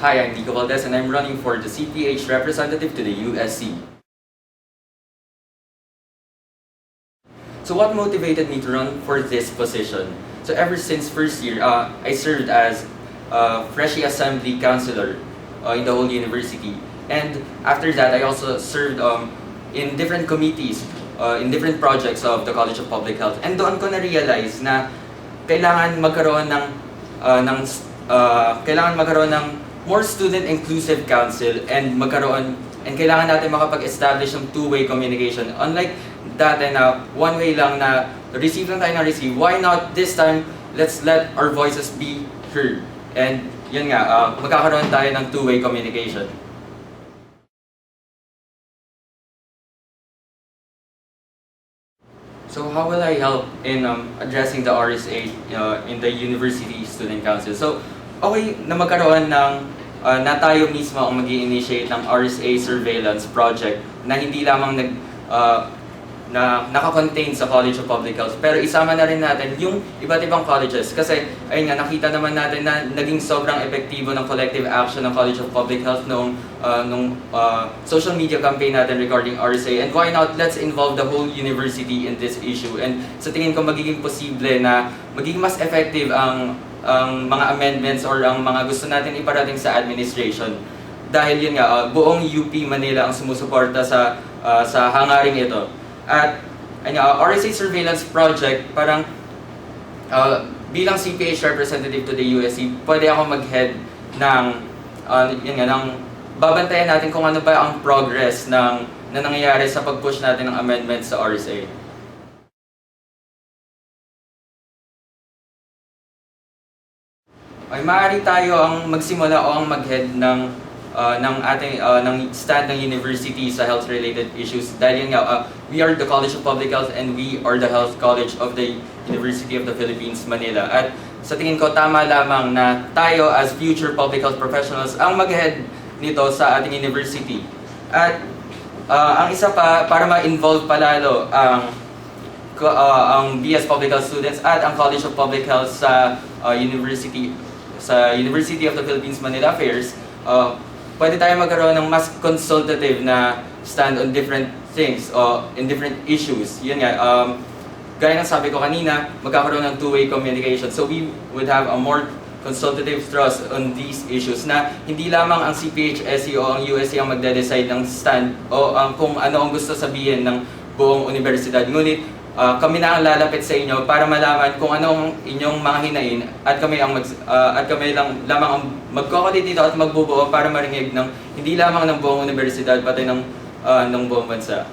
Hi, I'm Nico Valdez and I'm running for the CPH representative to the USC. So what motivated me to run for this position? So ever since first year, I served as Freshie Assembly Councilor in the whole university. And after that, I also served in different committees, in different projects of the College of Public Health. And doon ko na-realize na kailangan magkaroon ng more student-inclusive council and kailangan natin makapag-establish ng two-way communication. Unlike dati na one-way lang na receive lang tayo na receive, why not this time, let's let our voices be heard. And yun nga, magkakaroon tayo ng two-way communication. So how will I help in addressing the RSA in the University Student Council? So okay na magkaroon ng na tayo mismo ang mag-i-initiate ng RSA surveillance project na hindi lamang na naka-contain sa College of Public Health, pero isama na rin natin yung iba't ibang colleges kasi ayun nga, nakita naman natin na naging sobrang epektibo ng collective action ng College of Public Health nung social media campaign natin regarding RSA. And why not, let's involve the whole university in this issue. And sa tingin ko magiging posible na magiging mas effective ang mga amendments or ang mga gusto natin iparating sa administration. Dahil yun nga, buong UP Manila ang sumusuporta sa hangaring ito. At RSA Surveillance Project, parang bilang CPH representative to the USC, pwede ako mag-head ng babantayan natin kung ano ba ang progress na nangyayari sa pag-push natin ng amendments sa RSA. Ay maaari tayo ang magsimula o ang mag-head ng stand ng university sa health-related issues. Dahil yun nga, we are the College of Public Health and we are the Health College of the University of the Philippines, Manila. At sa tingin ko, tama lamang na tayo as future public health professionals ang mag-head nito sa ating university. At ang isa pa, para ma-involve palalo ang BS Public Health students at ang College of Public Health sa University of the Philippines Manila Affairs, pwede tayo magkaroon ng mas consultative na stand on different things o in different issues. Yun nga, gaya ng sabi ko kanina, magkakaroon ng two-way communication. So we would have a more consultative thrust on these issues na hindi lamang ang CPHSE o ang USC ang magde-decide ng stand o kung ano ang gusto sabihin ng buong universidad. Ngunit kami na ang lalapit sa inyo para malaman kung anong inyong mga hinain at kami lang lamang ang magko-coordinate dito at magbubuo para marinig ng hindi lamang ng buong universidad pati ng buong bansa.